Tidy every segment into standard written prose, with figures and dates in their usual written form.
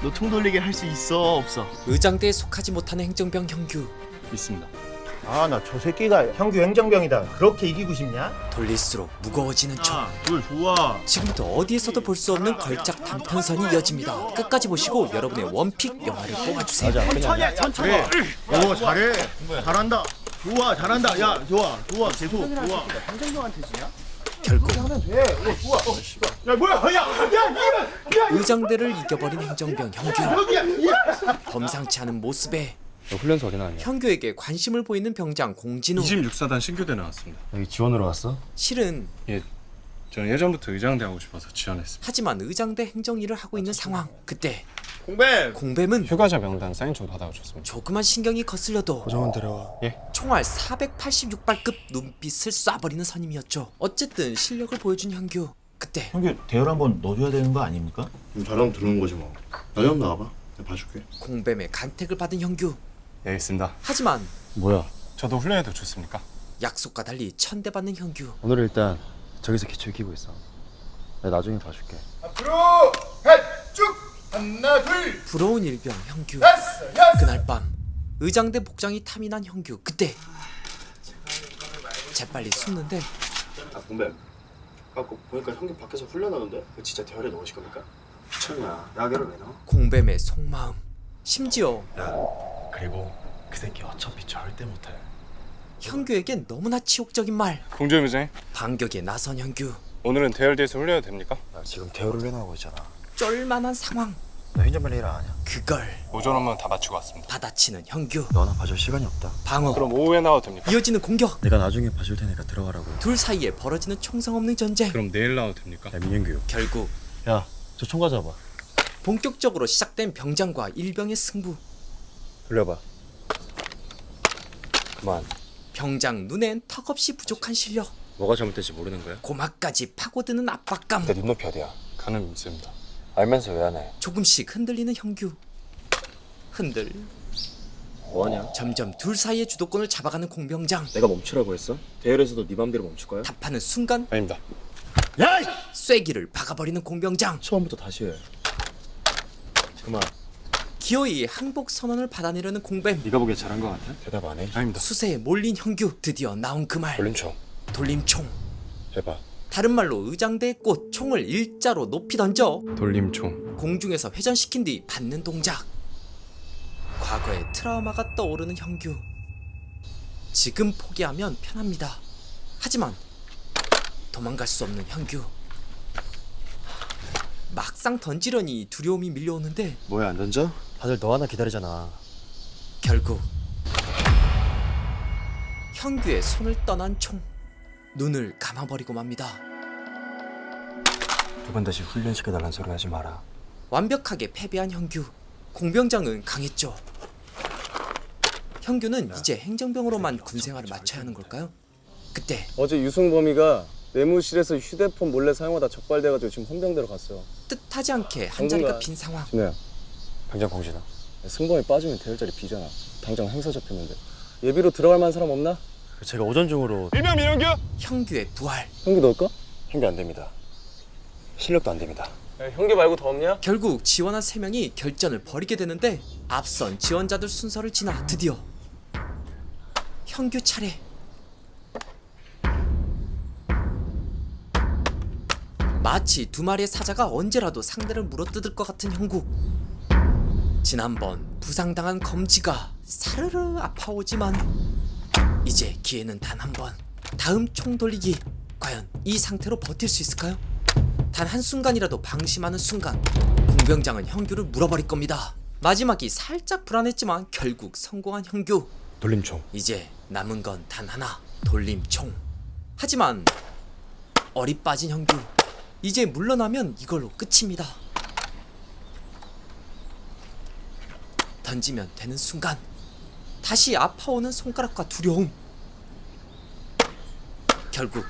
너 총 돌리게 할 수 있어 없어? 의장대에 속하지 못하는 행정병 형규. 있습니다. 아, 나 저 새끼가 형규 행정병이다. 그렇게 이기고 싶냐? 돌릴수록 무거워지는 총. 둘 좋아. 지금부터 어디에서도 볼 수 없는 걸작 단편선이 이어집니다. 끝까지 보시고 여러분의 원픽 영화를 뽑아주세요. 천천히. 오 잘해. 잘한다. 좋아 잘한다. 야 좋아 계속 좋아. 결국 야, 뭐야? 야, 의장대를 이겨버린 행정병 형규. 범상치 않은 모습에 훈련소 어디 나왔냐? 형규에게 관심을 보이는 병장 공진우. 26사단 신교대 나왔습니다. 여기 지원으로 왔어? 실은 예, 저는 예전부터 의장대 하고 싶어서 지원했습니다. 하지만 의장대 행정일을 하고 있는 상황. 그때 공배. 공뱀은 휴가자 명단 사인 좀 받아오셨습니다. 조그만 신경이 거슬려도 고정원 데려와. 총알 486발급 눈빛을 쏴버리는 선임이었죠. 어쨌든 실력을 보여준 형규. 그때 형규 대열 한번 넣어줘야 되는 거 아닙니까? 좀 잘하면 들어오는 거지 뭐. 나좀 나와봐. 내가 봐줄게. 공뱀의 간택을 받은 형규. 예, 있습니다. 하지만 뭐야? 저도 훈련해도 좋습니까? 약속과 달리 천대받는 형규. 오늘 일단 저기서 기초 익히고 있어. 내가 나중에 봐줄게. 앞으로 쭉 하나 둘 부러운 일병 형규. 그날 밤 의장대 복장이 탐이 난 형규. 그때 재빨리 숨는데 아 공배. 아까 보니까 형님 밖에서 훈련하는데 진짜 대열에 넣으실 겁니까? 미쳤냐? 야결을 왜 넣어? 공뱀의 속마음. 심지어 그리고 그 새끼 어차피 절대 못해. 형규에겐 너무나 치욕적인 말. 공주임 의장님, 반격에 나선 형규. 오늘은 대열대에서 훈련해도 됩니까? 나 지금 대열을 훈련하고 있잖아. 쫄만한 상황. 너 행정병 일 안 하냐? 그걸 오전 업무는 다 마치고 왔습니다. 받아치는 형규. 너나 봐줄 시간이 없다. 방어. 그럼 오후에 나와도 됩니까? 이어지는 공격. 내가 나중에 봐줄 테니까 들어가라고. 둘 사이에 벌어지는 총성 없는 전쟁. 그럼 내일 나와도 됩니까? 야 민현규. 결국 야, 저 총과 잡아. 본격적으로 시작된 병장과 일병의 승부. 돌려봐. 그만. 병장 눈엔 턱없이 부족한 실력. 뭐가 잘못될지 모르는 거야? 고막까지 파고드는 압박감. 내 눈높이 어디야? 가능 있습니다. 알면서 왜 안 해? 조금씩 흔들리는 형규. 흔들. 뭐하냐? 점점 둘 사이의 주도권을 잡아가는 공병장. 내가 멈추라고 했어? 대열에서도 네 맘대로 멈출 거야? 답하는 순간 아닙니다. 야! 쐐기를 박아버리는 공병장. 처음부터 다시 해. 그만. 기어이 항복 선언을 받아내려는 공뱀. 네가 보기에 잘한 거 같아? 대답 안 해? 아닙니다. 수세에 몰린 형규. 드디어 나온 그 말. 돌림총 돌림총. 해봐. 다른 말로 의장대의 꽃. 총을 일자로 높이 던져 돌림총. 공중에서 회전시킨 뒤 받는 동작. 과거의 트라우마가 떠오르는 형규. 지금 포기하면 편합니다. 하지만 도망갈 수 없는 형규. 막상 던지려니 두려움이 밀려오는데 뭐야 안 던져? 다들 너 하나 기다리잖아. 결국 형규의 손을 떠난 총. 눈을 감아버리고 맙니다. 두 번 다시 훈련시켜달라는 소리 하지 마라. 완벽하게 패배한 형규. 공병장은 강했죠. 형규는 이제 행정병으로만 군생활을 마쳐야 하는 걸까요? 그때 어제 유승범이가 내무실에서 휴대폰 몰래 사용하다 적발돼가지고 지금 헌병대로 갔어요. 뜻하지 않게 한 자리가 당분간- 빈 상황. 진우야, 당장 공진아. 승범이 빠지면 대열 자리 비잖아. 당장 행사 잡혔는데. 예비로 들어갈 만한 사람 없나? 제가 오전 중으로 일명 민영규. 형규의 부활. 형기 넣을까? 형기 안 됩니다. 실력도 안 됩니다. 야, 형기 말고 더 없냐? 결국 지원한 3명이 결전을 벌이게 되는데 앞선 지원자들 순서를 지나 드디어 형규 차례. 마치 두 마리의 사자가 언제라도 상대를 물어뜯을 것 같은 형국. 지난번 부상당한 검지가 사르르 아파오지만 이제 기회는 단 한 번. 다음 총 돌리기. 과연 이 상태로 버틸 수 있을까요? 단 한순간이라도 방심하는 순간 공병장은 형규를 물어버릴 겁니다. 마지막이 살짝 불안했지만 결국 성공한 형규. 돌림총. 이제 남은 건 단 하나. 돌림총. 하지만 어리 빠진 형규. 이제 물러나면 이걸로 끝입니다. 던지면 되는 순간 다시 아파오는 손가락과 두려움. 결국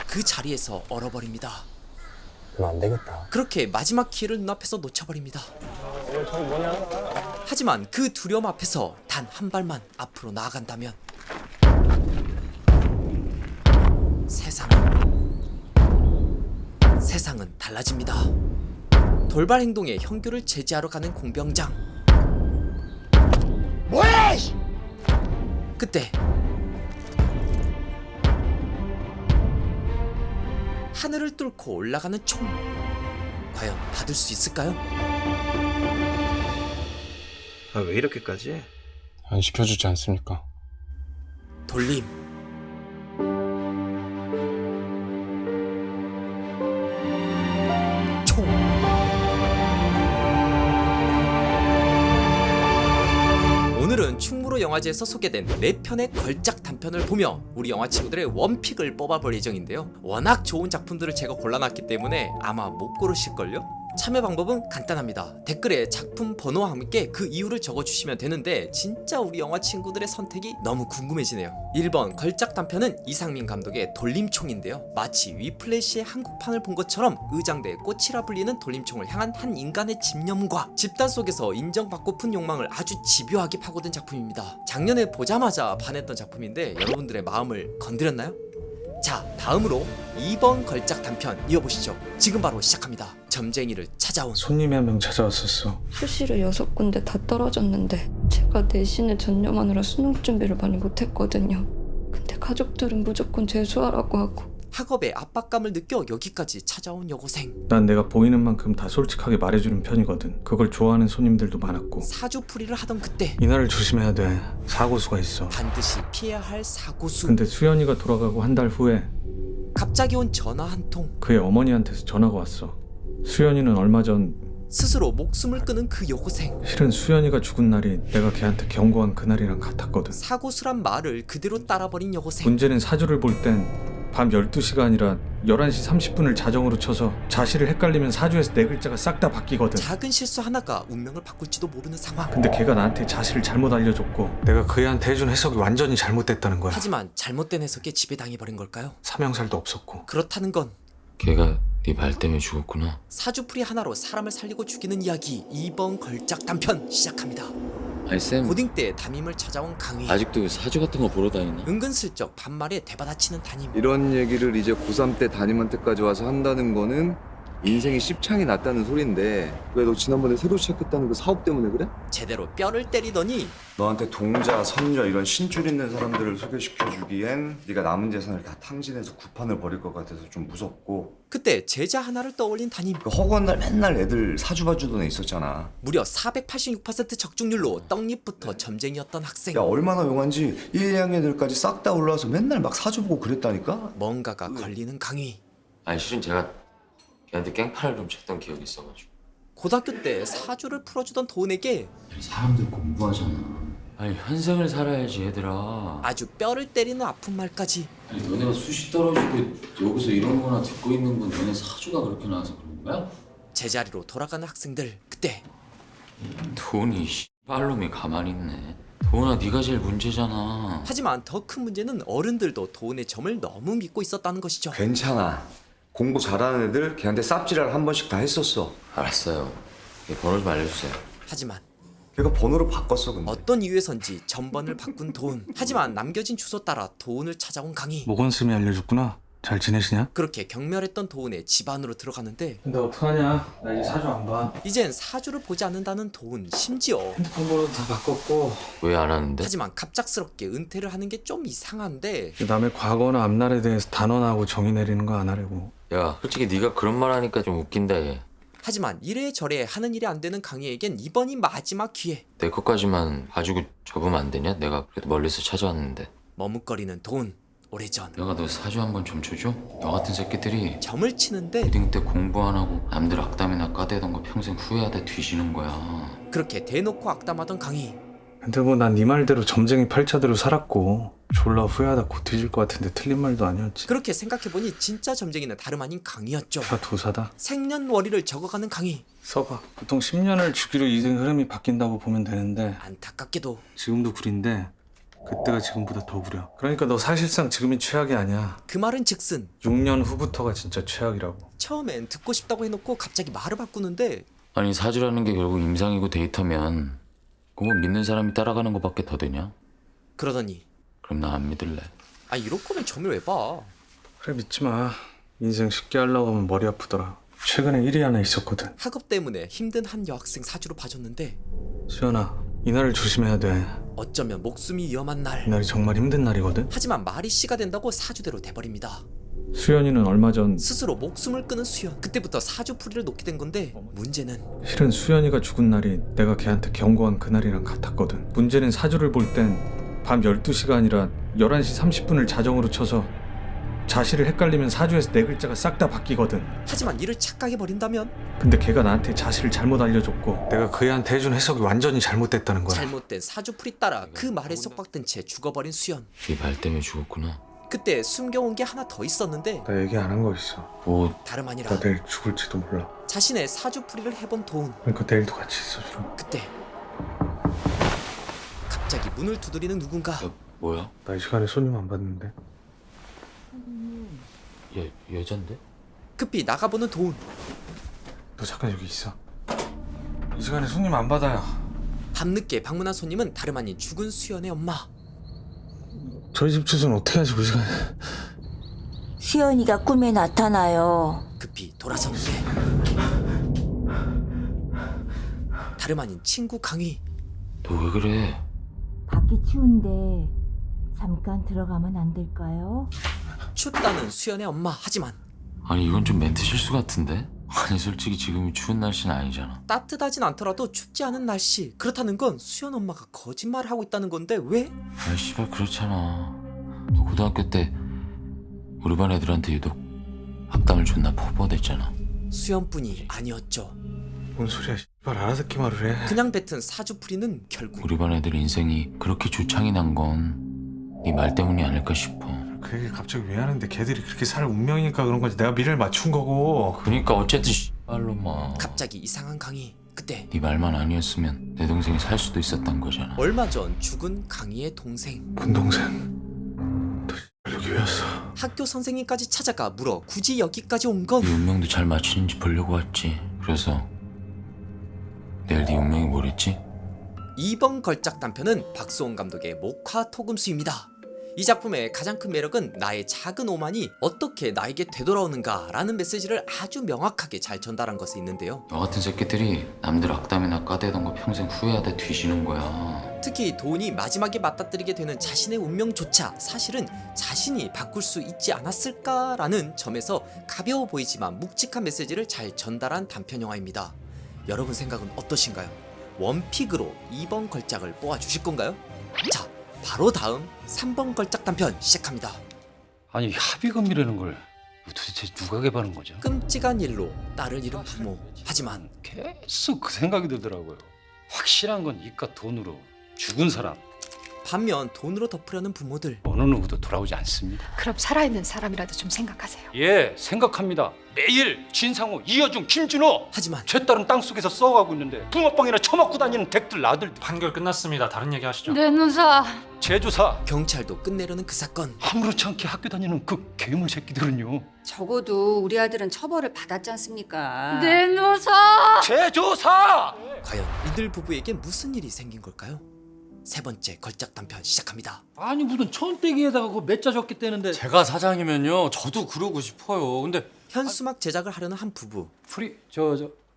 그 자리에서 얼어버립니다. 그럼 안 되겠다. 그렇게 마지막 기회를 눈앞에서 놓쳐버립니다. 하지만 그 두려움 앞에서 단 한 발만 앞으로 나아간다면 세상은 달라집니다. 돌발 행동에 형규를 제지하러 가는 공병장. 뭐야? 그때 하늘을 뚫고 올라가는 총. 과연 받을 수 있을까요? 아, 왜 이렇게까지? 안 시켜주지 않습니까? 돌림. 총. 오늘은 충무로 영화제에서 소개된 4편의 걸작 단편을 보며 우리 영화 친구들의 원픽을 뽑아볼 예정인데요. 워낙 좋은 작품들을 제가 골라놨기 때문에 아마 못 고르실걸요? 참여 방법은 간단합니다. 댓글에 작품 번호와 함께 그 이유를 적어주시면 되는데 진짜 우리 영화 친구들의 선택이 너무 궁금해지네요. 1번 걸작 단편은 이상민 감독의 돌림총인데요. 마치 위플래시의 한국판을 본 것처럼 의장대의 꽃이라 불리는 돌림총을 향한 한 인간의 집념과 집단 속에서 인정받고픈 욕망을 아주 집요하게 파고든 작품입니다. 작년에 보자마자 반했던 작품인데 여러분들의 마음을 건드렸나요? 자, 다음으로 2번 걸작 단편 이어보시죠. 지금 바로 시작합니다. 점쟁이를 찾아온 손님이 한 명 찾아왔었어. 수시를 6군데 다 떨어졌는데 제가 내신에 전념하느라 수능 준비를 많이 못했거든요. 근데 가족들은 무조건 재수하라고 하고. 학업의 압박감을 느껴 여기까지 찾아온 여고생. 난 내가 보이는 만큼 다 솔직하게 말해주는 편이거든. 그걸 좋아하는 손님들도 많았고. 사주풀이를 하던 그때 이날을 조심해야 돼. 사고수가 있어. 반드시 피해야 할 사고수. 근데 수연이가 돌아가고 한 달 후에 갑자기 온 전화 한 통. 그의 어머니한테서 전화가 왔어. 수연이는 얼마 전 스스로 목숨을 끊은 그 여고생. 실은 수연이가 죽은 날이 내가 걔한테 경고한 그날이랑 같았거든. 사고수란 말을 그대로 따라버린 여고생. 문제는 사주를 볼 땐 밤 12시가 아니라 11시 30분을 자정으로 쳐서 자시를 헷갈리면 사주에서 4글자가 싹 다 바뀌거든. 작은 실수 하나가 운명을 바꿀지도 모르는 상황. 근데 걔가 나한테 자시를 잘못 알려줬고 내가 그 애한테 해준 해석이 완전히 잘못됐다는 거야. 하지만 잘못된 해석에 지배당해버린 걸까요? 사명살도 없었고. 그렇다는 건 걔가 네 말 때문에 죽었구나. 사주풀이 하나로 사람을 살리고 죽이는 이야기 2번 걸작 단편 시작합니다. 아니 쌤, 고딩 때 담임을 찾아온 강희. 아직도 사주 같은 거 보러 다니나? 은근슬쩍 반말에 대받아치는 담임. 이런 얘기를 이제 고3 때 담임한테까지 와서 한다는 거는 인생이 씹창이 났다는 소린데 왜 너 지난번에 새로 시작했다는 그 사업 때문에 그래? 제대로 뼈를 때리더니 너한테 동자, 선녀 이런 신줄 있는 사람들을 소개시켜주기엔 네가 남은 재산을 다 탕진해서 구판을 벌일 것 같아서 좀 무섭고 그때 제자 하나를 떠올린 담임. 그 허구한 날 맨날 애들 사주 봐주던 애 있었잖아. 무려 486% 적중률로 떡잎부터 점쟁이였던 학생. 야 얼마나 용한지 1, 2학년 애들까지 싹 다 올라와서 맨날 막 사주 보고 그랬다니까? 뭔가가 걸리는 강희. 아니 실은 제가 걔한테 깽판을 좀 쳤던 기억이 있어가지고. 고등학교 때 사주를 풀어주던 도은에게 사람들 공부하잖아. 아니 현생을 살아야지 얘들아. 아주 뼈를 때리는 아픈 말까지. 아니 너네가 수시 떨어지고 여기서 이런 거나 듣고 있는 건 너네 사주가 그렇게 나와서 그런 거야? 제자리로 돌아가는 학생들. 그때 돈이 씨발놈이 가만히 있네. 도훈아 네가 제일 문제잖아. 하지만 더 큰 문제는 어른들도 도은의 점을 너무 믿고 있었다는 것이죠. 괜찮아. 공부 잘하는 애들 걔한테 쌉지랄 한 번씩 다 했었어. 알았어요. 얘 번호 좀 알려주세요. 하지만 걔가 번호를 바꿨어 근데. 어떤 이유에선지 전번을 바꾼 도은. 하지만 남겨진 주소 따라 도은을 찾아온 강희. 모건스미 알려줬구나. 잘 지내시냐? 그렇게 경멸했던 도은의 집 안으로 들어가는데 근데 어떡하냐? 나 이제 사주 안 봐. 이젠 사주를 보지 않는다는 도은. 심지어 핸드폰 번호도 다 바꿨고. 왜 안 하는데? 하지만 갑작스럽게 은퇴를 하는 게 좀 이상한데 남의 과거나 앞날에 대해서 단언하고 정의 내리는 거 안 하려고. 야 솔직히 네가 그런 말 하니까 좀 웃긴다 얘. 하지만 이래저래 하는 일이 안 되는 강희에겐 이번이 마지막 기회. 내 것까지만 봐주고 접으면 안 되냐? 내가 그래도 멀리서 찾아왔는데. 머뭇거리는 도은. 오래전 내가 너 사주 한번 좀 쳐줘? 너 같은 새끼들이 점을 치는데 고딩 때 공부 안 하고 남들 악담이나 까대던 거 평생 후회하다 뒤지는 거야. 그렇게 대놓고 악담하던 강희. 근데 뭐 난 네 말대로 점쟁이 팔자대로 살았고 졸라 후회하다 곧 뒤질 것 같은데 틀린 말도 아니었지. 그렇게 생각해보니 진짜 점쟁이는 다름 아닌 강희였죠. 다 도사다. 생년월일을 적어가는 강희. 써봐. 보통 10년을 주기로 인생 흐름이 바뀐다고 보면 되는데 안타깝게도 지금도 구린데 그때가 지금보다 더 구려. 그러니까 너 사실상 지금이 최악이 아니야. 그 말은 즉슨 6년 후부터가 진짜 최악이라고. 처음엔 듣고 싶다고 해놓고 갑자기 말을 바꾸는데 아니 사주라는 게 결국 임상이고 데이터면 그거 믿는 사람이 따라가는 것밖에 더 되냐? 그러더니 그럼 나 안 믿을래. 아 이럴 거면 점을 왜 봐? 그래 믿지 마. 인생 쉽게 하려고 하면 머리 아프더라. 최근에 일이 하나 있었거든. 학업 때문에 힘든 한 여학생 사주로 봐줬는데 수연아, 이날을 조심해야 돼. 어쩌면 목숨이 위험한 날. 이날이 정말 힘든 날이거든. 하지만 말이 씨가 된다고 사주대로 돼버립니다. 수연이는 얼마 전 스스로 목숨을 끊은 수연. 그때부터 사주풀이를 놓게 된 건데 문제는 실은 수연이가 죽은 날이 내가 걔한테 경고한 그날이랑 같았거든. 문제는 사주를 볼 땐 밤 12시가 아니라 11시 30분을 자정으로 쳐서 자시를 헷갈리면 사주에서 네 글자가 싹 다 바뀌거든. 하지만 이를 착각해버린다면 근데 걔가 나한테 자시를 잘못 알려줬고 내가 그 애한테 해준 해석이 완전히 잘못됐다는 거야. 잘못된 사주풀이 따라 그 말에 속박된 채 죽어버린 수연. 네 말 때문에 죽었구나. 그때 숨겨온 게 하나 더 있었는데 나 얘기 안 한 거 있어. 뭐 다름 아니라 나 내일 죽을지도 몰라. 자신의 사주풀이를 해본 도훈. 그러니까 내일도 같이 있어줘. 그때 갑자기 문을 두드리는 누군가. 뭐야? 나 이 시간에 손님 안 받는데. 여잔데? 급히 나가보는 도훈. 너 잠깐 여기 있어. 이 시간에 손님 안 받아요. 밤늦게 방문한 손님은 다름 아닌 죽은 수연의 엄마. 저희 집 주소는 어떻게 하시고 이 시간에? 수연이가 꿈에 나타나요. 급히 돌아서는데 다름 아닌 친구 강희. 너 왜 그래? 밖이 추운데 잠깐 들어가면 안 될까요? 춥다는 수연의 엄마. 하지만 아니 이건 좀 멘트 실수 같은데? 아니 솔직히 지금이 추운 날씨는 아니잖아. 따뜻하진 않더라도 춥지 않은 날씨. 그렇다는 건 수연 엄마가 거짓말을 하고 있다는 건데 왜? 아이 씨발 그렇잖아. 너 고등학교 때 우리 반 애들한테 유독 악담을 존나 퍼부어댔잖아. 수연뿐이 아니었죠. 뭔 소리야? 씨발 알아듣기 말을 해. 그냥 뱉은 사주풀이는 결국 우리 반 애들 인생이 그렇게 주창이 난 건 네 말 때문이 아닐까 싶어. 그 얘기 갑자기 왜 하는데? 걔들이 그렇게 살 운명이니까 그런 거지. 내가 미래를 맞춘 거고. 그러니까 어쨌든 씨발로마. 갑자기 이상한 강희. 그때 네 말만 아니었으면 내 동생이 살 수도 있었던 거잖아. 얼마 전 죽은 강희의 동생. 본 동생. 너 씨발 여기 왜 왔어? 학교 선생님까지 찾아가 물어 굳이 여기까지 온 건 네 운명도 잘 맞추는지 보려고 왔지. 그래서 내일 네 운명이 뭐랬지? 2번 걸작 단편은 박수홍 감독의 목화 토금수입니다. 이 작품의 가장 큰 매력은 나의 작은 오만이 어떻게 나에게 되돌아오는가 라는 메시지를 아주 명확하게 잘 전달한 것에 있는데요. 너 같은 새끼들이 남들 악담이나 까대던 거 평생 후회하다 뒤지는 거야. 특히 도훈이 마지막에 맞닥뜨리게 되는 자신의 운명조차 사실은 자신이 바꿀 수 있지 않았을까라는 점에서 가벼워 보이지만 묵직한 메시지를 잘 전달한 단편 영화입니다. 여러분 생각은 어떠신가요? 원픽으로 2번 걸작을 뽑아주실 건가요? 자, 바로 다음 3번 걸작 단편 시작합니다. 아니 합의금이라는 걸 도대체 누가 개발한 거죠? 끔찍한 일로 딸을 잃은 부모. 하지만 계속 그 생각이 들더라고요. 확실한 건 이깟 돈으로 죽은 사람 반면 돈으로 덮으려는 부모들. 어느 누구도 돌아오지 않습니다. 그럼 살아있는 사람이라도 좀 생각하세요. 예, 생각합니다. 매일 진상호, 이여중, 김준호. 하지만 제 딸은 땅속에서 썩어가고 있는데 붕어빵이나 처먹고 다니는 댁들 아들. 판결 끝났습니다. 다른 얘기 하시죠. 내누사. 제조사. 경찰도 끝내려는 그 사건. 아무렇지 않게 학교 다니는 그 괴물 새끼들은요. 적어도 우리 아들은 처벌을 받았지 않습니까? 내누사. 제조사. 과연 이들 부부에게 무슨 일이 생긴 걸까요? 세 번째 걸작 단편 시작합니다. 아니 무슨 천대기에다가 그거 몇 자 적겠다는데. 제가 사장이면요 저도 그러고 싶어요. 근데 현수막 제작을 하려는 한 부부.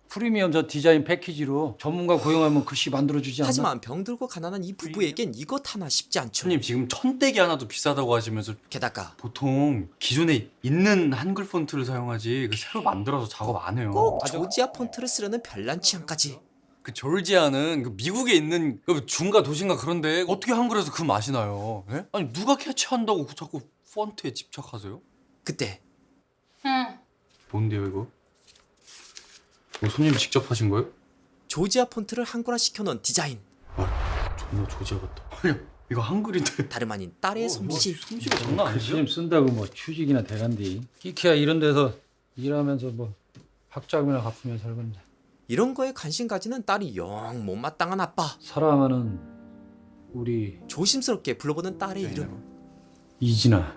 프리미엄 디자인 패키지로 전문가 고용하면 글씨 만들어주지 않나? 하지만 병들고 가난한 이 부부에겐 이것 하나 쉽지 않죠. 손님 지금 천대기 하나도 비싸다고 하시면서 게다가 보통 기존에 있는 한글 폰트를 사용하지 그 새로 만들어서 작업 안 해요. 꼭 조지아 폰트를 쓰려는 별난 취향까지. 그 졸지아는 그 미국에 있는 그 중가 도시인가 그런데 어떻게 한글에서 그 맛이 나요? 예? 아니 누가 캐치한다고 자꾸 폰트에 집착하세요? 그때 뭔데요 이거? 이거 손님이 직접 하신 거예요? 조지아 폰트를 한글화 시켜놓은 디자인. 존나 조지아 같다. 아니 이거 한글인데. 다름 아닌 딸의 솜씨. 솜씨가 장난 아니죠? 글씨 쓴다고 뭐 취직이나 대간디. 끼키야 이런 데서 일하면서 뭐 학자금이나 갚으며 살건데. 이런 거에 관심 가지는 딸이 영 못마땅한 아빠. 사랑하는 우리 조심스럽게 불러보는 딸의 이름. 이진아.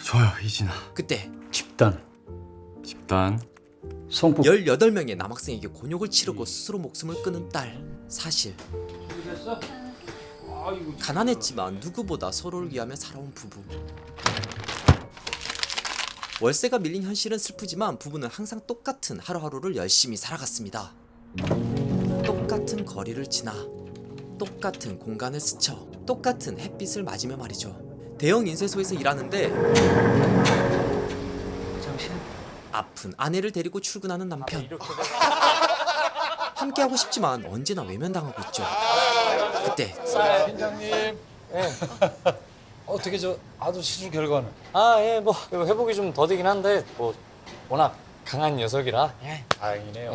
저요 이진아. 그때 집단 성폭 18명의 남학생에게 곤욕을 치르고 스스로 목숨을 끊은 딸. 사실 가난했지만 누구보다 서로를 위하며 살아온 부부. 월세가 밀린 현실은 슬프지만 부부는 항상 똑같은 하루하루를 열심히 살아갔습니다. 똑같은 거리를 지나 똑같은 공간을 스쳐 똑같은 햇빛을 맞으며 말이죠. 대형 인쇄소에서 일하는데 아픈 아내를 데리고 출근하는 남편. 함께하고 싶지만 언제나 외면당하고 있죠. 그때 팀장님. 어떻게 저 아도 시술 결과는? 뭐 회복이 좀 더디긴 한데 뭐 워낙 강한 녀석이라 다행이네요.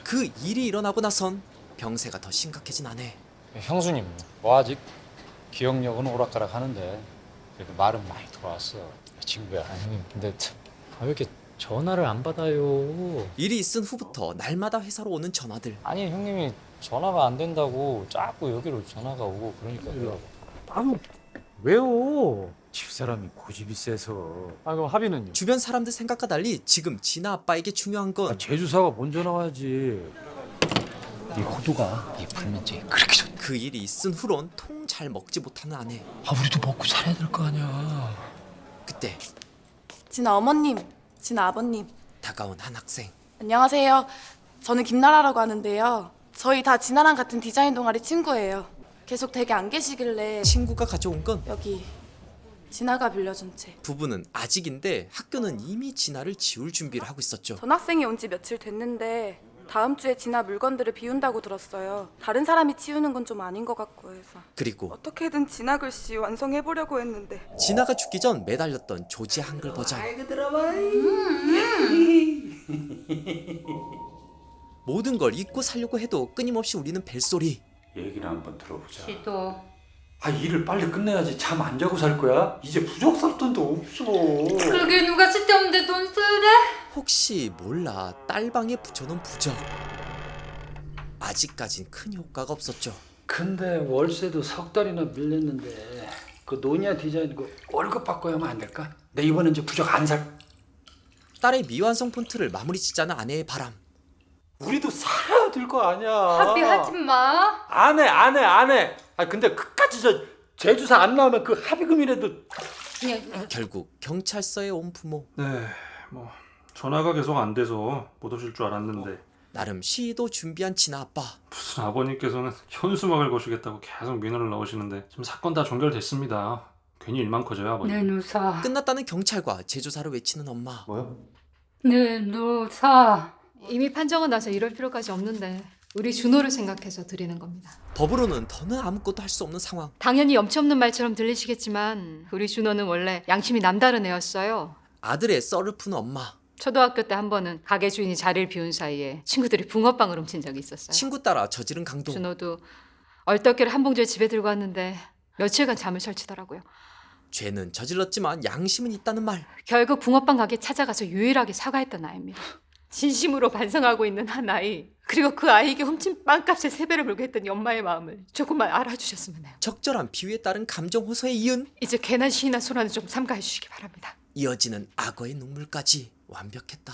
그 일이 일어나고 나선 병세가 더 심각해진 아내. 형수님 뭐 아직 기억력은 오락가락 하는데 그래도 말은 많이 돌아왔어. 친구야. 형님 근데 왜 이렇게 전화를 안 받아요? 일이 있은 후부터 날마다 회사로 오는 전화들. 아니 형님이 전화가 안 된다고 자꾸 여기로 전화가 오고 그러니까. 아유 왜요? 집사람이 고집이 세서. 그럼 합의는요? 주변 사람들 생각과 달리 지금 진아 아빠에게 중요한 건 제주사가 먼저 나와야지. 이 호두가 이 불면증이 그렇게 좋. 그 일이 있은 후론 통 잘 먹지 못하는 아내. 우리도 먹고 살아야 될 거 아니야. 그때 진아 어머님, 진아 아버님. 다가온 한 학생. 안녕하세요. 저는 김나라라고 하는데요. 저희 다 진아랑 같은 디자인 동아리 친구예요. 계속 댁에 안 계시길래 친구가 가져온 건 여기 진아가 빌려준 책. 부부는 아직인데 학교는 이미 진아를 지울 준비를 하고 있었죠. 전학생이 온 지 며칠 됐는데 다음 주에 진아 물건들을 비운다고 들었어요. 다른 사람이 치우는 건 좀 아닌 것 같고 해서. 그리고 어떻게든 진아 글씨 완성해보려고 했는데 진아가 죽기 전 매달렸던 조지 한글 버전. 모든 걸 잊고 살려고 해도 끊임없이 울리는 벨소리. 얘기를 한번 들어보자. 시도. 일을 빨리 끝내야지. 잠 안 자고 살 거야? 이제 부적 살 돈도 없어. 그러게 누가 쓸데없는데 돈 쓰래? 혹시 몰라 딸방에 붙여놓은 부적. 아직까진 큰 효과가 없었죠. 근데 월세도 석 달이나 밀렸는데 그 노니아 디자인 그 월급 받고 하면 안 될까? 내 이번엔 이제 부적 안 살. 딸의 미완성 폰트를 마무리 짓자는 아내의 바람. 우리도 살아야 될 거 아니야. 합의하지 마. 안 해. 근데 끝까지 저 제주사 안 나오면 그 합의금이라도. 결국 경찰서에 온 부모. 네, 뭐 전화가 계속 안 돼서 못 오실 줄 알았는데 나름 시도 준비한 진아 아빠. 무슨 아버님께서는 현수막을 거시겠다고 계속 민원을 넣으시는데 지금 사건 다 종결됐습니다. 괜히 일만 커져요 아버님. 내 누사. 끝났다는 경찰과 제조사를 외치는 엄마. 뭐야? 내 누사. 이미 판정은 나서 이럴 필요까지 없는데 우리 준호를 생각해서 드리는 겁니다. 법으로는 더는 아무것도 할 수 없는 상황. 당연히 염치 없는 말처럼 들리시겠지만 우리 준호는 원래 양심이 남다른 애였어요. 아들의 썰을 푸는 엄마. 초등학교 때 한 번은 가게 주인이 자리를 비운 사이에 친구들이 붕어빵을 훔친 적이 있었어요. 친구 따라 저지른 강도. 준호도 얼떨결에 한 봉지를 집에 들고 왔는데 며칠간 잠을 설치더라고요. 죄는 저질렀지만 양심은 있다는 말. 결국 붕어빵 가게 찾아가서 유일하게 사과했던 아이입니다. 진심으로 반성하고 있는 한 아이, 그리고 그 아이에게 훔친 빵값에 3배를 물게 했던 엄마의 마음을 조금만 알아주셨으면 해요. 적절한 비유에 따른 감정 호소에 이은 이제 괜한 시나 소란을 좀 삼가해 주시기 바랍니다. 이어지는 악어의 눈물까지 완벽했다.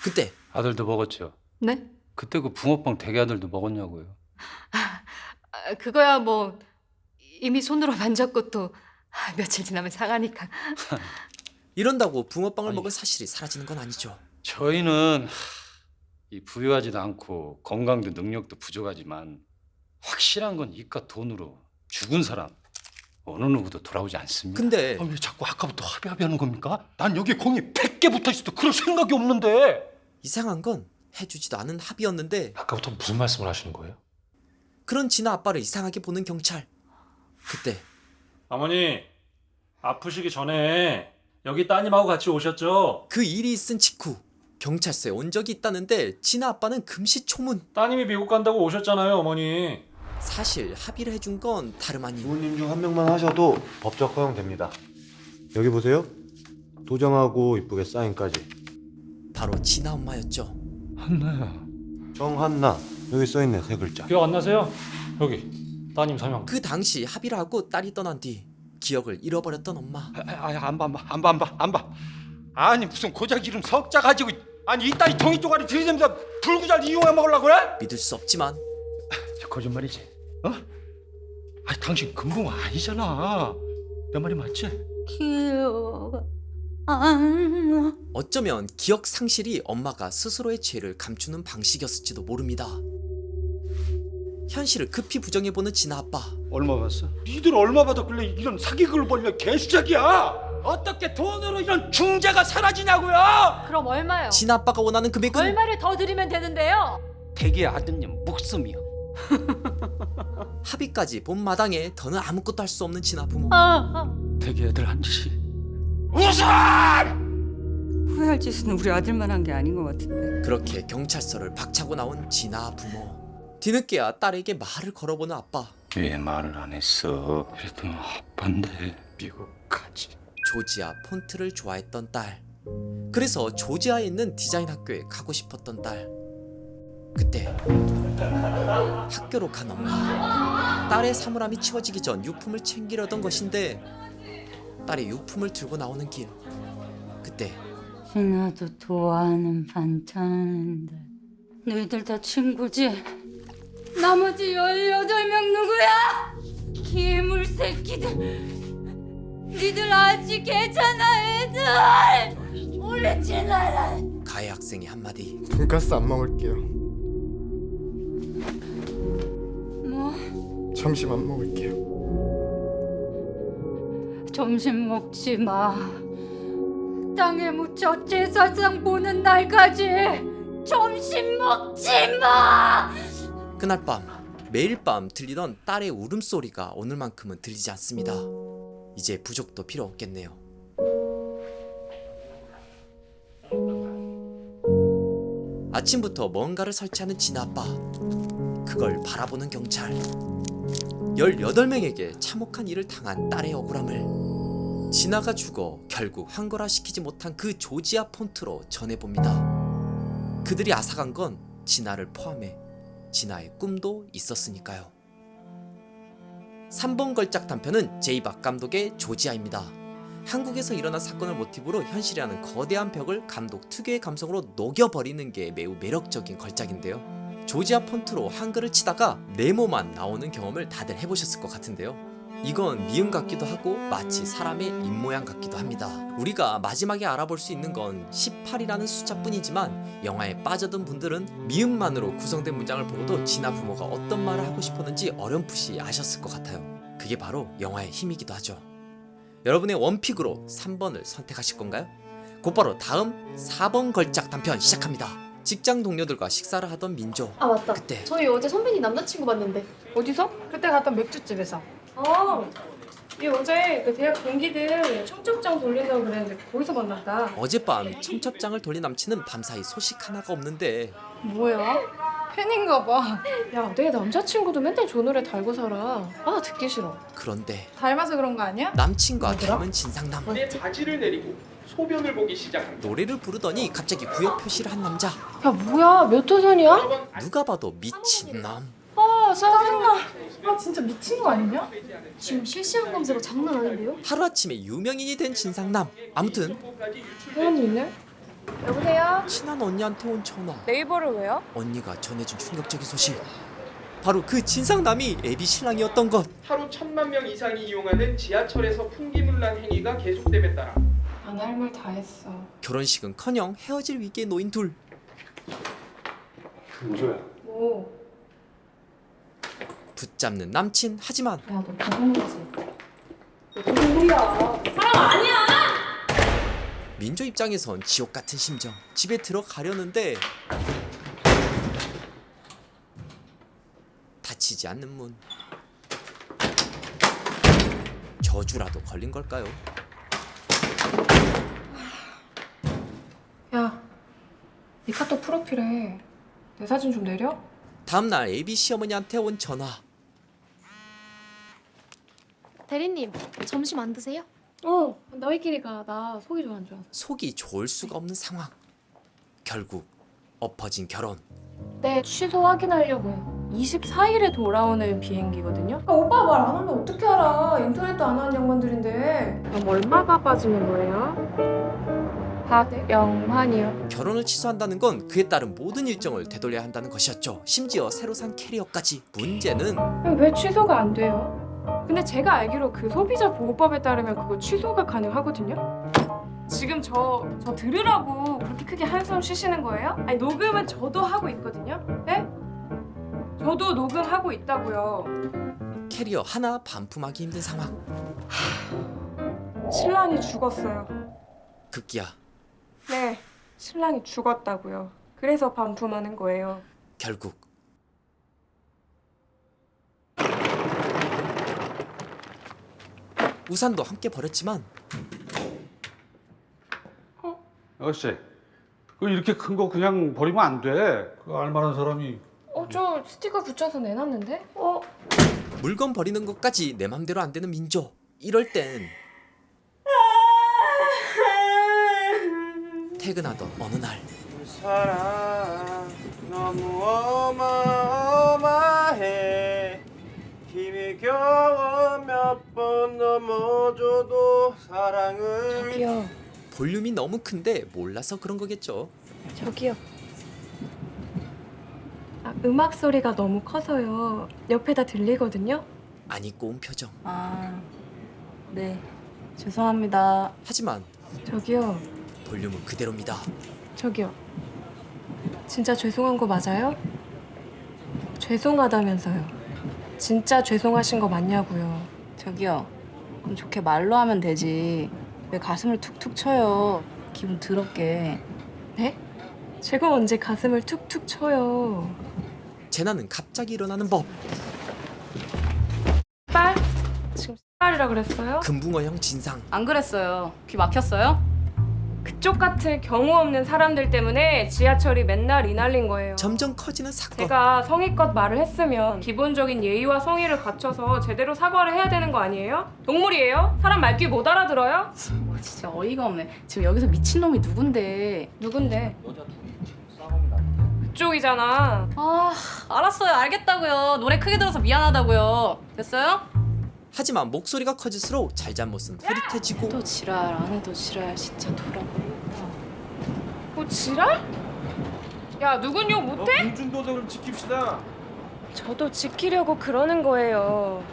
그때 아들도 먹었죠? 네? 그때 그 붕어빵 대게 아들도 먹었냐고요? 그거야 뭐 이미 손으로 만졌고 또 며칠 지나면 상하니까. 이런다고 붕어빵을 먹을 사실이 사라지는 건 아니죠. 저희는 이 부유하지도 않고 건강도 능력도 부족하지만 확실한 건 이깟 돈으로 죽은 사람 어느 누구도 돌아오지 않습니다. 근데 왜 자꾸 아까부터 합의하는 겁니까? 난 여기 공이 100개 붙어있어도 그럴 생각이 없는데. 이상한 건 해주지도 않은 합의였는데 아까부터 무슨 말씀을 하시는 거예요? 그런 진아 아빠를 이상하게 보는 경찰. 그때 어머니 아프시기 전에 여기 따님하고 같이 오셨죠? 그 일이 있은 직후 경찰서에 온 적이 있다는데 진아 아빠는 금시초문. 따님이 미국 간다고 오셨잖아요 어머니. 사실 합의를 해준 건 다름 아닌 부모님 중 한 명만 하셔도 법적 허용됩니다. 여기 보세요. 도장하고 이쁘게 사인까지. 바로 진아 엄마였죠. 한나야. 정한나. 여기 써있네, 3글자. 기억 안 나세요? 여기 따님 서명. 그 당시 합의를 하고 딸이 떠난 뒤 기억을 잃어버렸던 엄마. 안 봐. 아니 무슨 고작 이름 석자 가지고 아니 이따위 동이 쪼가리 들이대면서 불구잘 이용해 먹으려고 그래? 믿을 수 없지만 거짓말이지. 어? 아니 당신 금붕어 아니잖아. 내 말이 맞지? 기억 안 나. 어쩌면 기억 상실이 엄마가 스스로의 죄를 감추는 방식이었을지도 모릅니다. 현실을 급히 부정해보는 진아 아빠. 얼마 받았어? 니들 얼마 받았길래 이런 사기극을 벌려 개수작이야! 어떻게 돈으로 이런 중재가 사라지냐고요! 그럼 얼마요? 진아 아빠가 원하는 금액은 얼마를 더 드리면 되는데요? 대개 아드님 목숨이요. 합의까지 본 마당에 더는 아무것도 할 수 없는 진아 부모. 대개 애들 한 짓이 후회할 짓은 우리 아들만 한 게 아닌 것 같은데. 그렇게 경찰서를 박차고 나온 진아 부모. 뒤늦게야 딸에게 말을 걸어보는 아빠. 왜 말을 안 했어? 그래도 아빠인데 미국 가지. 조지아 폰트를 좋아했던 딸. 그래서 조지아에 있는 디자인 학교에 가고 싶었던 딸. 그때 학교로 간 엄마. 딸의 사물함이 치워지기 전 유품을 챙기려던 것인데 딸이 유품을 들고 나오는 길. 그때 진아도 좋아하는 반찬인데. 너희들 다 친구지? 나머지 18명 누구야? 기물 새끼들. 니들 아직 괜찮아 애들. 우리 진아랑. 가해 학생의 한마디. 돈가스 안 먹을게요. 뭐? 점심 안 먹을게요. 점심 먹지 마. 땅에 묻혀 제사상 보는 날까지 점심 먹지 마. 그날 밤 매일 밤 들리던 딸의 울음소리가 오늘만큼은 들리지 않습니다. 이제 부족도 필요 없겠네요. 아침부터 뭔가를 설치하는 진아 아빠. 그걸 바라보는 경찰. 18명에게 참혹한 일을 당한 딸의 억울함을 진아가 죽어 결국 황골화시키지 못한 그 조지아 폰트로 전해봅니다. 그들이 앗아간 건 진아를 포함해 진아의 꿈도 있었으니까요. 3번 걸작 단편은 제이박 감독의 조지아입니다. 한국에서 일어난 사건을 모티브로 현실이라는 거대한 벽을 감독 특유의 감성으로 녹여버리는 게 매우 매력적인 걸작인데요. 조지아 폰트로 한글을 치다가 네모만 나오는 경험을 다들 해보셨을 것 같은데요. 이건 미음 같기도 하고 마치 사람의 입모양 같기도 합니다. 우리가 마지막에 알아볼 수 있는 건 18이라는 숫자뿐이지만 영화에 빠져든 분들은 미음만으로 구성된 문장을 보고도 진아 부모가 어떤 말을 하고 싶었는지 어렴풋이 아셨을 것 같아요. 그게 바로 영화의 힘이기도 하죠. 여러분의 원픽으로 3번을 선택하실 건가요? 곧바로 다음 4번 걸작 단편 시작합니다. 직장 동료들과 식사를 하던 민조. 아 맞다. 그때 저희 어제 선배님 남자친구 봤는데. 어디서? 그때 갔던 맥주집에서. 얘 어제 그 대학 동기들 청첩장 돌린다고 그랬는데 거기서 만났다. 어젯밤 청첩장을 돌린 남친은 밤사이 소식 하나가 없는데 뭐야? 팬인가 봐. 야, 내 남자친구도 맨날 저 노래 달고 살아. 아, 나 듣기 싫어. 그런데 닮아서 그런 거 아니야? 남친과 닮은 진상남. 내 바지를 내리고 소변을 보기 시작합니다. 노래를 부르더니 갑자기 구역 표시를 한 남자. 야, 뭐야? 몇 호선이야? 누가 봐도 미친남. 아, 짜증나. 아, 진짜 미친 거 아니냐? 지금 실시간 검색어 장난 아닌데요? 하루아침에 유명인이 된 진상남. 아무튼 회원님네? 여보세요? 친한 언니한테 온 전화. 네이버를 왜요? 언니가 전해준 충격적인 소식. 바로 그 진상남이 애비 신랑이었던 것. 하루 1000만 명 이상이 이용하는 지하철에서 풍기문란 행위가 계속됨에 따라 안 할 말 다 했어. 결혼식은커녕 헤어질 위기에 놓인 둘. 민조야. 뭐? 붙잡는 남친. 하지만 야, 너 무슨 거지? 무슨 소리야? 사람 아니야! 민조 입장에선 지옥 같은 심정. 집에 들어가려는데 닫히지 않는 문. 저주라도 걸린 걸까요? 야, 네 카톡 프로필에 내 사진 좀 내려? 다음날 AB 시어머니한테 온 전화. 대리님, 점심 안 드세요? 너희끼리 가. 나 속이 좀 안 좋아. 속이 좋을 수가 없는 상황. 결국 엎어진 결혼. 네, 취소 확인하려고요. 24일에 돌아오는 비행기거든요. 오빠 말 안 하면 어떻게 알아? 인터넷도 안 하는 양반들인데. 그럼 얼마가 빠지는 거예요? 박영환이요. 결혼을 취소한다는 건 그에 따른 모든 일정을 되돌려야 한다는 것이었죠. 심지어 새로 산 캐리어까지. 문제는 왜 취소가 안 돼요? 근데 제가 알기로 그 소비자 보호법에 따르면 그거 취소가 가능하거든요. 지금 저 들으라고 그렇게 크게 한숨 쉬시는 거예요? 아니 녹음은 저도 하고 있거든요. 네? 저도 녹음하고 있다고요. 캐리어 하나 반품하기 힘든 상황. 신랑이 죽었어요. 급기야 네, 신랑이 죽었다고요. 그래서 반품하는 거예요. 결국 우산도 함께 버렸지만 아저씨, 그 이렇게 큰 거 그냥 버리면 안 돼. 그 알만한 사람이. 저 스티커 붙여서 내놨는데? 물건 버리는 것까지 내 맘대로 안 되는 민조. 이럴 땐 퇴근하던 어느 날 사랑 너무 어마어마해. 힘이 겨워 몇 번 넘어져도 사랑을. 저기요. 볼륨이 너무 큰데 몰라서 그런 거겠죠. 저기요. 음악 소리가 너무 커서요. 옆에다 들리거든요. 아니 꼬운 표정. 네. 죄송합니다. 하지만 저기요. 볼륨은 그대로입니다. 저기요. 진짜 죄송한 거 맞아요? 죄송하다면서요. 진짜 죄송하신 거 맞냐고요. 저기요. 그럼 좋게 말로 하면 되지. 왜 가슴을 툭툭 쳐요? 기분 더럽게. 네? 제가 언제 가슴을 툭툭 쳐요. 재난은 갑자기 일어나는 법. 빨? 지금 빨이라 그랬어요? 금붕어형 진상. 안 그랬어요. 귀 막혔어요? 그쪽 같은 경우 없는 사람들 때문에 지하철이 맨날 이날린 거예요. 점점 커지는 사건. 제가 성의껏 말을 했으면 기본적인 예의와 성의를 갖춰서 제대로 사과를 해야 되는 거 아니에요? 동물이에요? 사람 말귀 못 알아들어요? 진짜 어이가 없네. 지금 여기서 미친놈이 누군데? 누군데? 그쪽이잖아. 알았어요. 알겠다고요. 노래 크게 들어서 미안하다고요. 됐어요? 하지만 목소리가 커질수록 잘잘못은 흐릿해지고. 또 지랄 안 해도 지랄 진짜 돌아버린다. 뭐 지랄? 야 누군 욕 못해? 공중도덕을 지킵시다. 저도 지키려고 그러는 거예요.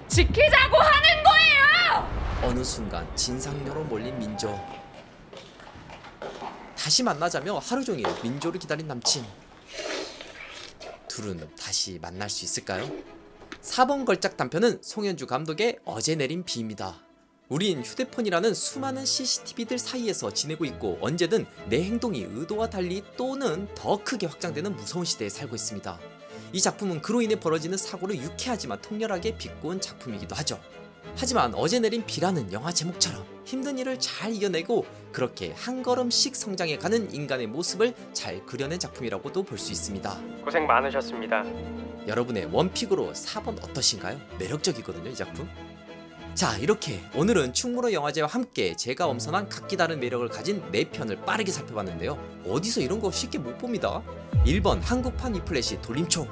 지키자고 하는 거예요! 어느 순간 진상녀로 몰린 민조. 다시 만나자며 하루 종일 민조를 기다린 남친. 둘은 다시 만날 수 있을까요? 4번 걸작 단편은 송현주 감독의 어제 내린 비입니다. 우린 휴대폰이라는 수많은 CCTV들 사이에서 지내고 있고 언제든 내 행동이 의도와 달리 또는 더 크게 확장되는 무서운 시대에 살고 있습니다. 이 작품은 그로 인해 벌어지는 사고를 유쾌하지만 통렬하게 비꼬은 작품이기도 하죠. 하지만 어제 내린 비라는 영화 제목처럼 힘든 일을 잘 이겨내고 그렇게 한 걸음씩 성장해가는 인간의 모습을 잘 그려낸 작품이라고도 볼 수 있습니다. 고생 많으셨습니다. 여러분의 원픽으로 4번 어떠신가요? 매력적이거든요 이 작품. 자 이렇게 오늘은 충무로 영화제와 함께 제가 엄선한 각기 다른 매력을 가진 4편을 빠르게 살펴봤는데요. 어디서 이런 거 쉽게 못 봅니다. 1번 한국판 이플래시 돌림총,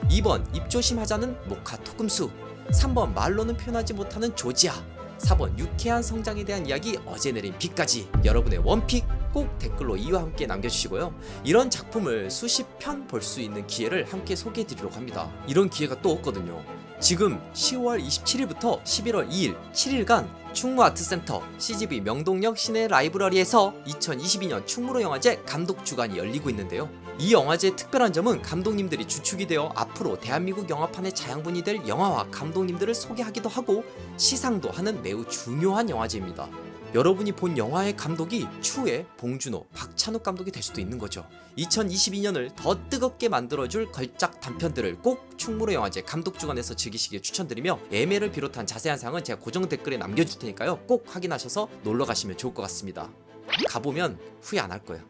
2번 입조심하자는 모카 토금수, 3번 말로는 표현하지 못하는 조지아, 4번 유쾌한 성장에 대한 이야기 어제 내린 비까지 여러분의 원픽 꼭 댓글로 이와 함께 남겨주시고요. 이런 작품을 수십 편 볼 수 있는 기회를 함께 소개해드리려고 합니다. 이런 기회가 또 없거든요. 지금 10월 27일부터 11월 2일 7일간 충무아트센터 CGV 명동역 시내 라이브러리에서 2022년 충무로 영화제 감독 주간이 열리고 있는데요. 이 영화제의 특별한 점은 감독님들이 주축이 되어 앞으로 대한민국 영화판의 자양분이 될 영화와 감독님들을 소개하기도 하고 시상도 하는 매우 중요한 영화제입니다. 여러분이 본 영화의 감독이 추후에 봉준호, 박찬욱 감독이 될 수도 있는 거죠. 2022년을 더 뜨겁게 만들어줄 걸작 단편들을 꼭 충무로 영화제 감독 주간에서 즐기시길 추천드리며 예매를 비롯한 자세한 사항은 제가 고정 댓글에 남겨줄 테니까요. 꼭 확인하셔서 놀러 가시면 좋을 것 같습니다. 가보면 후회 안 할 거예요.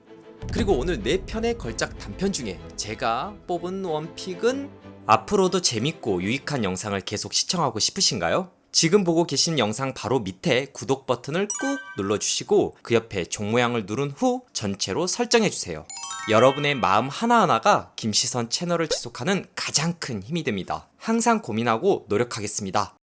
그리고 오늘 4편의 걸작 단편 중에 제가 뽑은 원픽은 앞으로도 재밌고 유익한 영상을 계속 시청하고 싶으신가요? 지금 보고 계신 영상 바로 밑에 구독 버튼을 꾹 눌러주시고 그 옆에 종 모양을 누른 후 전체로 설정해주세요. 여러분의 마음 하나하나가 김시선 채널을 지속하는 가장 큰 힘이 됩니다. 항상 고민하고 노력하겠습니다.